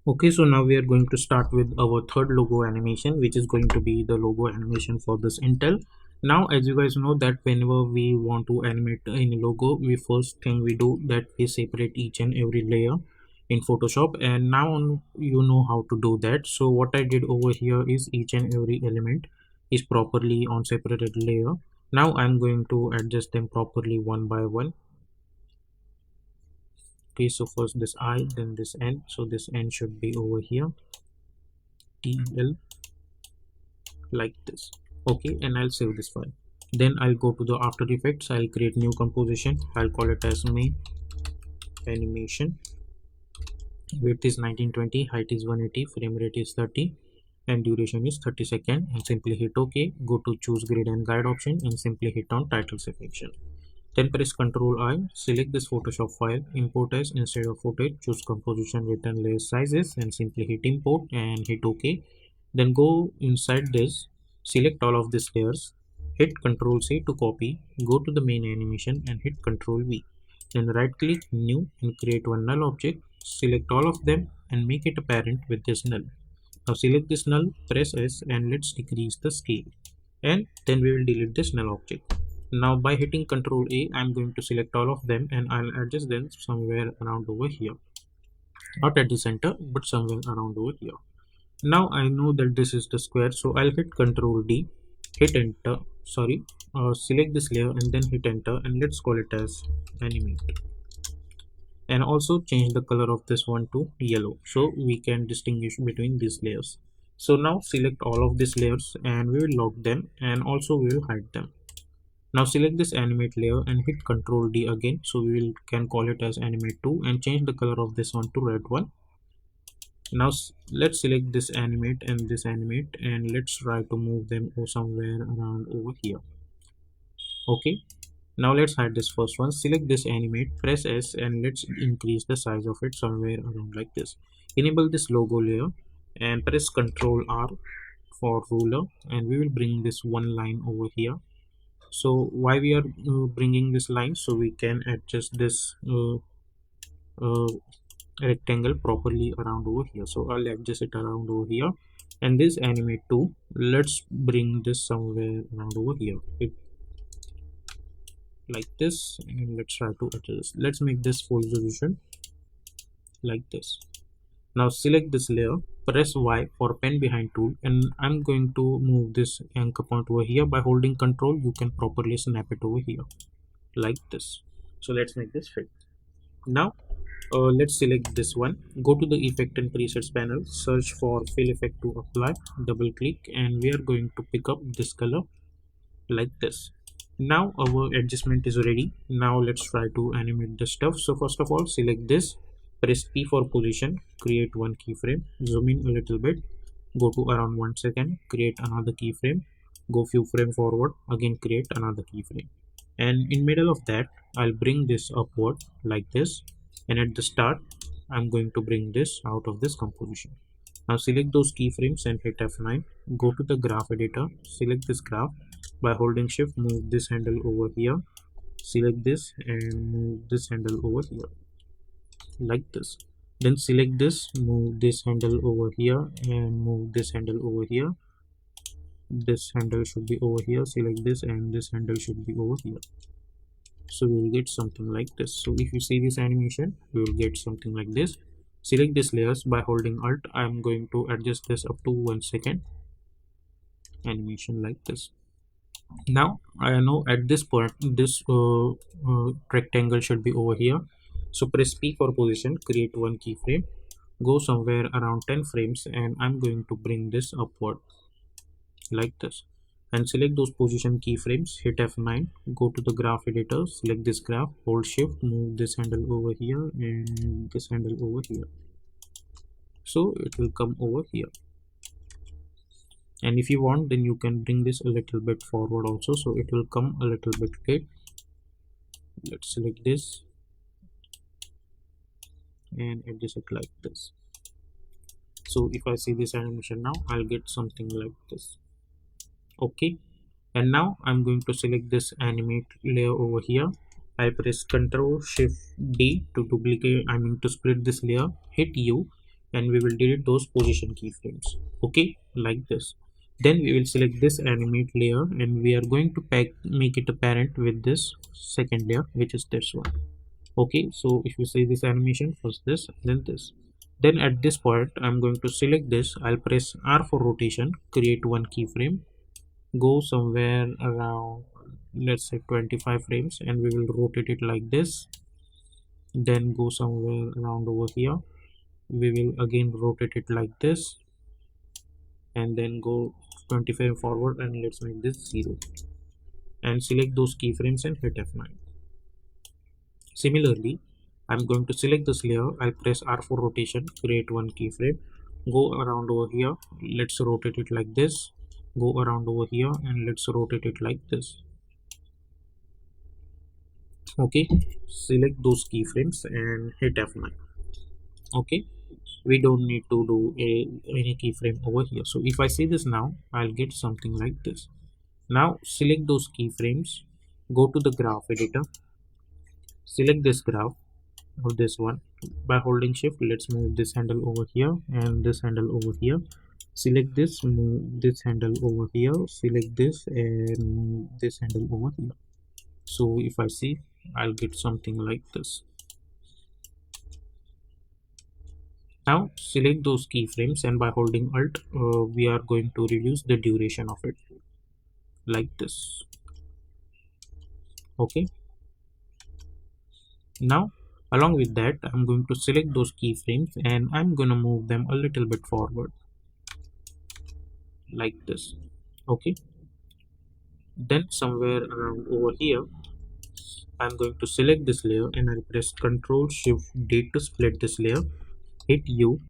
Okay, so now we are going to start with our third logo animation, which is going to be the logo animation for this Intel. Now, as you guys know that whenever we want to animate any logo, we first thing we do that we separate each and every layer in Photoshop, and now you know how to do that. So what I did over here is each and every element is properly on separated layer. Now I'm going to adjust them properly one by one. Okay, so first this I, then this N. So this N should be over here, TL, like this. Okay, and I'll save this file. Then I'll go to the After Effects. I'll create new composition. I'll call it as main animation. Width is 1920, height is 180, frame rate is 30, and duration is 30 seconds. And simply hit OK. Go to choose grid and guide option and simply hit on title selection. Then press Ctrl I, select this Photoshop file, import as instead of footage, choose composition, width and layer sizes, and simply hit import and hit OK. Then go inside this, select all of these layers, hit Ctrl C to copy, go to the main animation and hit Ctrl V. Then right click new and create one null object, select all of them and make it a parent with this null. Now select this null, press S and let's decrease the scale, and then we will delete this null object. Now by hitting Ctrl A, I'm going to select all of them and I'll adjust them somewhere around over here. Not at the center, but somewhere around over here. Now I know that this is the square, so I'll hit Ctrl D, hit enter, select this layer and then hit enter, and let's call it as animate. And also change the color of this one to yellow so we can distinguish between these layers. So now select all of these layers and we will lock them, and also we will hide them. Now select this animate layer and hit Ctrl D again, so we can call it as animate 2 and change the color of this one to red one. Now let's select this animate and let's try to move them somewhere around over here. Okay, now let's hide this first one. Select this animate, press S and let's increase the size of it somewhere around like this. Enable this logo layer and press Ctrl R for ruler, and we will bring this one line over here. So why we are bringing this line? So we can adjust this rectangle properly around over here. So I'll adjust it around over here, and this animate 2, let's bring this somewhere around over here, like this, and let's try to adjust. Let's make this full resolution like this. Now select this layer, press Y for pen behind tool, and I'm going to move this anchor point over here. By holding Control, you can properly snap it over here like this. So let's make this fit. Now let's select this one, go to the effect and presets panel, search for fill effect to apply, double click, and we are going to pick up this color like this. Now our adjustment is ready. Now let's try to animate the stuff. So first of all, select this, press P for position, create one keyframe, zoom in a little bit, go to around 1 second, create another keyframe, go few frame forward, again create another keyframe, and in middle of that I'll bring this upward like this, and at the start I'm going to bring this out of this composition. Now select those keyframes and hit F9, go to the graph editor, select this graph, by holding shift move this handle over here, select this and move this handle over here like this. Then select this, move this handle over here and move this handle over here. This handle should be over here, select this and this handle should be over here. So we will get something like this. So if you see this animation, we will get something like this. Select these layers by holding Alt. I am going to adjust this up to 1 second. Animation like this. Now I know at this point this rectangle should be over here. So press P for position, create one keyframe, go somewhere around 10 frames, and I'm going to bring this upward like this. And select those position keyframes, hit F9, go to the graph editor, select this graph, hold shift, move this handle over here and this handle over here. So it will come over here. And if you want, then you can bring this a little bit forward also, so it will come a little bit late. Let's select this and adjust it like this. So if I see this animation now, I'll get something like this. Okay, and now I'm going to select this animate layer over here. I press Ctrl Shift D to duplicate, to split this layer, hit U and we will delete those position keyframes. Okay, like this. Then we will select this animate layer and we are going to make it a parent with this second layer, which is this one. Okay, so if you see this animation, first this, then this. Then at this point I'm going to select this. I'll press R for rotation, create one keyframe, go somewhere around, let's say 25 frames, and we will rotate it like this. Then go somewhere around over here, we will again rotate it like this, and then go 25 forward, and let's make this 0, and select those keyframes and hit F9. Similarly, I'm going to select this layer, I'll press R for rotation, create one keyframe, go around over here, let's rotate it like this, go around over here, and let's rotate it like this. Okay, select those keyframes and hit F9. Okay, we don't need to do any keyframe over here. So if I see this now, I'll get something like this. Now select those keyframes, go to the graph editor, select this graph or this one. By holding shift, let's move this handle over here and this handle over here. Select this, move this handle over here, select this and move this handle over here. So if I see, I'll get something like this. Now select those keyframes and by holding Alt, we are going to reduce the duration of it like this. Okay. Now along with that, I'm going to select those keyframes and I'm going to move them a little bit forward like this. Okay. Then somewhere around over here, I'm going to select this layer and I'll press Ctrl Shift D to split this layer. Hit U